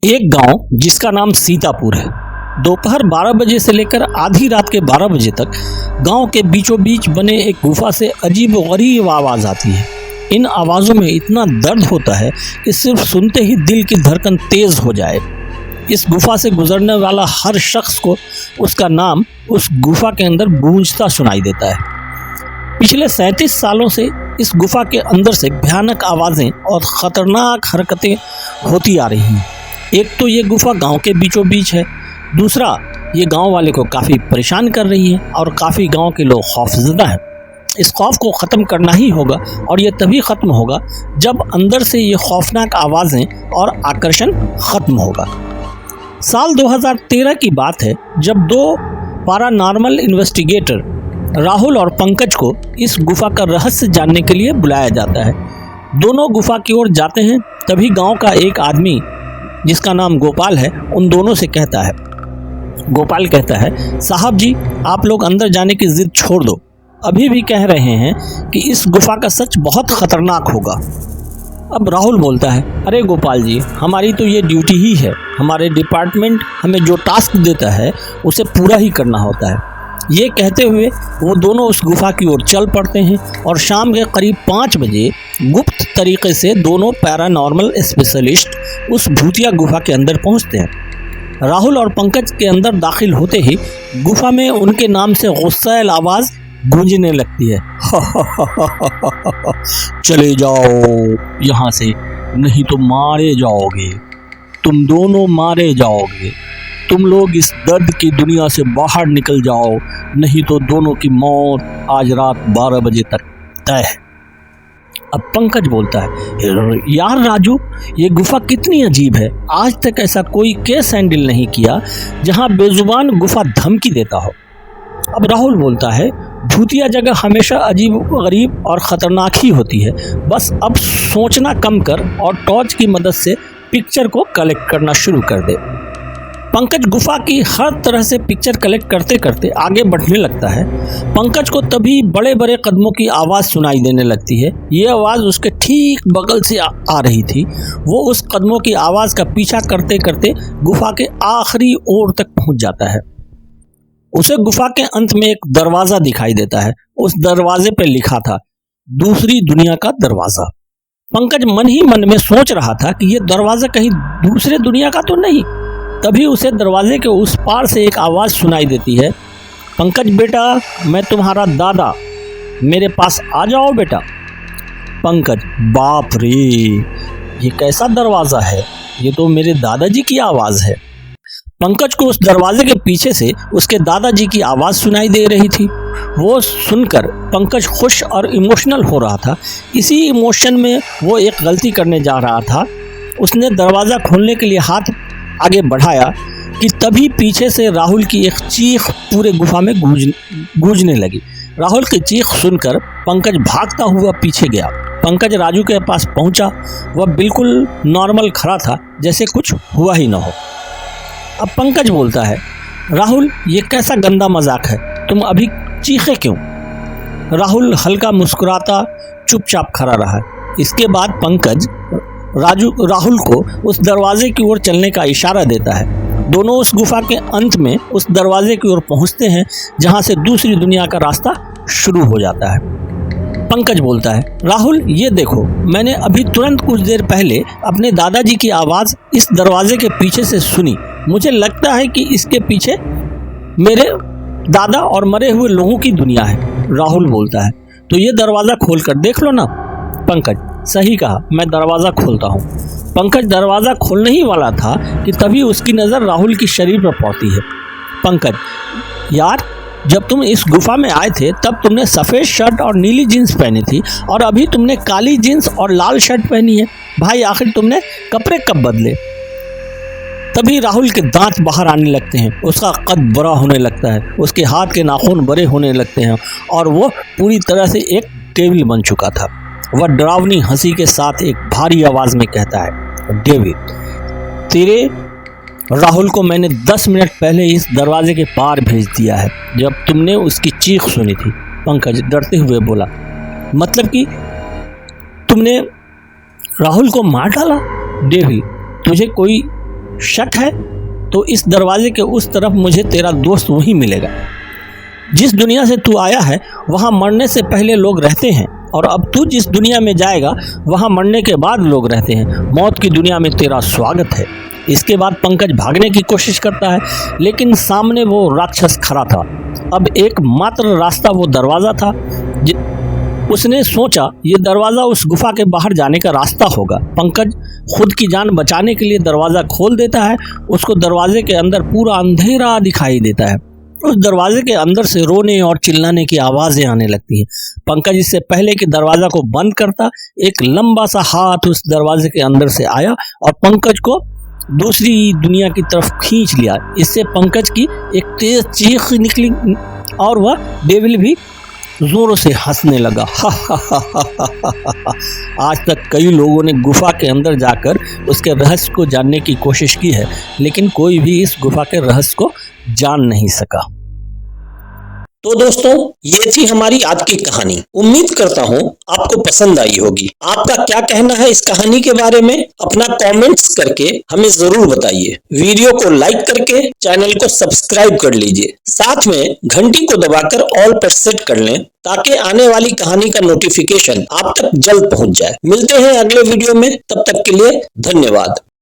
एक गांव जिसका नाम सीतापुर है। दोपहर 12 बजे से लेकर आधी रात के 12 बजे तक गांव के बीचों बीच बने एक गुफा से अजीब व गरीब आवाज़ आती है। इन आवाज़ों में इतना दर्द होता है कि सिर्फ सुनते ही दिल की धड़कन तेज़ हो जाए। इस गुफा से गुजरने वाला हर शख्स को उसका नाम उस गुफा के अंदर गूंजता सुनाई देता है। पिछले 37 सालों से इस गुफा के अंदर से भयानक आवाज़ें और ख़तरनाक हरकतें होती आ रही हैं। एक तो ये गुफा गांव के बीचों बीच है, दूसरा ये गांव वाले को काफ़ी परेशान कर रही है और काफ़ी गांव के लोग खौफजदा हैं। इस खौफ को ख़त्म करना ही होगा और ये तभी ख़त्म होगा जब अंदर से ये खौफनाक आवाज़ें और आकर्षण ख़त्म होगा। साल 2013 की बात है जब दो पैरानॉर्मल इन्वेस्टिगेटर राहुल और पंकज को इस गुफा का रहस्य जानने के लिए बुलाया जाता है। दोनों गुफा की ओर जाते हैं, तभी गांव का एक आदमी जिसका नाम गोपाल है उन दोनों से कहता है। गोपाल कहता है, साहब जी आप लोग अंदर जाने की जिद छोड़ दो, अभी भी कह रहे हैं कि इस गुफा का सच बहुत ख़तरनाक होगा। अब राहुल बोलता है, अरे गोपाल जी हमारी तो ये ड्यूटी ही है, हमारे डिपार्टमेंट हमें जो टास्क देता है उसे पूरा ही करना होता है। ये कहते हुए वो दोनों उस गुफा की ओर चल पड़ते हैं और शाम के करीब 5 बजे गुप्त तरीके से दोनों पैरानॉर्मल स्पेशलिस्ट उस भूतिया गुफा के अंदर पहुंचते हैं। राहुल और पंकज के अंदर दाखिल होते ही गुफा में उनके नाम से गुस्सैल आवाज़ गूंजने लगती है। चले जाओ यहाँ से, नहीं तो मारे जाओगे, तुम दोनों मारे जाओगे, तुम लोग इस दर्द की दुनिया से बाहर निकल जाओ, नहीं तो दोनों की मौत आज रात 12 बजे तक तय है। अब पंकज बोलता है, यार राजू ये गुफा कितनी अजीब है, आज तक ऐसा कोई केस हैंडल नहीं किया जहां बेजुबान गुफा धमकी देता हो। अब राहुल बोलता है, भूतिया जगह हमेशा अजीब गरीब और ख़तरनाक ही होती है, बस अब सोचना कम कर और टॉर्च की मदद से पिक्चर को कलेक्ट करना शुरू कर दे। पंकज गुफा की हर तरह से पिक्चर कलेक्ट करते करते आगे बढ़ने लगता है। पंकज को तभी बड़े बड़े कदमों की आवाज़ सुनाई देने लगती है। ये आवाज़ उसके ठीक बगल से आ रही थी। वो उस कदमों की आवाज़ का पीछा करते करते गुफा के आखिरी ओर तक पहुंच जाता है। उसे गुफा के अंत में एक दरवाज़ा दिखाई देता है। उस दरवाजे पर लिखा था, दूसरी दुनिया का दरवाज़ा। पंकज मन ही मन में सोच रहा था कि ये दरवाज़ा कहीं दूसरे दुनिया का तो नहीं। तभी उसे दरवाजे के उस पार से एक आवाज़ सुनाई देती है, पंकज बेटा मैं तुम्हारा दादा, मेरे पास आ जाओ बेटा। पंकज, बाप रे ये कैसा दरवाज़ा है, ये तो मेरे दादाजी की आवाज़ है। पंकज को उस दरवाजे के पीछे से उसके दादाजी की आवाज़ सुनाई दे रही थी। वो सुनकर पंकज खुश और इमोशनल हो रहा था। इसी इमोशन में वो एक गलती करने जा रहा था। उसने दरवाज़ा खोलने के लिए हाथ आगे बढ़ाया कि तभी पीछे से राहुल की एक चीख पूरे गुफा में गूंजने लगी। राहुल की चीख सुनकर पंकज भागता हुआ पीछे गया। पंकज राजू के पास पहुंचा। वह बिल्कुल नॉर्मल खड़ा था, जैसे कुछ हुआ ही ना हो। अब पंकज बोलता है, राहुल ये कैसा गंदा मजाक है, तुम अभी चीखे क्यों? राहुल हल्का मुस्कुराता चुपचाप खड़ा रहा। इसके बाद पंकज राहुल को उस दरवाजे की ओर चलने का इशारा देता है। दोनों उस गुफा के अंत में उस दरवाजे की ओर पहुंचते हैं जहां से दूसरी दुनिया का रास्ता शुरू हो जाता है। पंकज बोलता है, राहुल ये देखो, मैंने अभी तुरंत कुछ देर पहले अपने दादाजी की आवाज़ इस दरवाजे के पीछे से सुनी। मुझे लगता है कि इसके पीछे मेरे दादा और मरे हुए लोगों की दुनिया है। राहुल बोलता है, तो ये दरवाज़ा खोल कर देख लो ना। पंकज, सही कहा, मैं दरवाज़ा खोलता हूँ। पंकज दरवाज़ा खोलने ही वाला था कि तभी उसकी नज़र राहुल की शरीर पर पड़ती है। पंकज, यार जब तुम इस गुफा में आए थे तब तुमने सफ़ेद शर्ट और नीली जीन्स पहनी थी और अभी तुमने काली जीन्स और लाल शर्ट पहनी है। भाई आखिर तुमने कपड़े कब बदले? तभी राहुल के दांत बाहर आने लगते हैं। उसका कद बड़ा होने लगता है, उसके हाथ के नाखून बड़े होने लगते हैं और वो पूरी तरह से एक डेविल बन चुका था। वह डरावनी हंसी के साथ एक भारी आवाज़ में कहता है, डेविड तेरे राहुल को मैंने 10 मिनट पहले इस दरवाजे के पार भेज दिया है जब तुमने उसकी चीख सुनी थी। पंकज डरते हुए बोला, मतलब कि तुमने राहुल को मार डाला? डेविड तुझे कोई शक है तो इस दरवाजे के उस तरफ मुझे तेरा दोस्त वहीं मिलेगा। जिस दुनिया से तू आया है वहाँ मरने से पहले लोग रहते हैं, और अब तू जिस दुनिया में जाएगा वहाँ मरने के बाद लोग रहते हैं। मौत की दुनिया में तेरा स्वागत है। इसके बाद पंकज भागने की कोशिश करता है, लेकिन सामने वो राक्षस खड़ा था। अब एकमात्र रास्ता वो दरवाज़ा था। उसने सोचा ये दरवाज़ा उस गुफा के बाहर जाने का रास्ता होगा। पंकज खुद की जान बचाने के लिए दरवाज़ा खोल देता है। उसको दरवाजे के अंदर पूरा अंधेरा दिखाई देता है। उस दरवाजे के अंदर से रोने और चिल्लाने की आवाज़ें आने लगती हैं। पंकज इससे पहले कि दरवाज़ा को बंद करता, एक लंबा सा हाथ उस दरवाजे के अंदर से आया और पंकज को दूसरी दुनिया की तरफ खींच लिया। इससे पंकज की एक तेज चीख निकली और वह डेविल भी जोरों से हंसने लगा। आज तक कई लोगों ने गुफा के अंदर जाकर उसके रहस्य को जानने की कोशिश की है, लेकिन कोई भी इस गुफा के रहस्य को जान नहीं सका। तो दोस्तों, ये थी हमारी आज की कहानी। उम्मीद करता हूँ आपको पसंद आई होगी। आपका क्या कहना है इस कहानी के बारे में, अपना कमेंट्स करके हमें जरूर बताइए। वीडियो को लाइक करके चैनल को सब्सक्राइब कर लीजिए। साथ में घंटी को दबाकर ऑल पर सेट कर लें, ताकि आने वाली कहानी का नोटिफिकेशन आप तक जल्द पहुंच जाए। मिलते हैं अगले वीडियो में, तब तक के लिए धन्यवाद।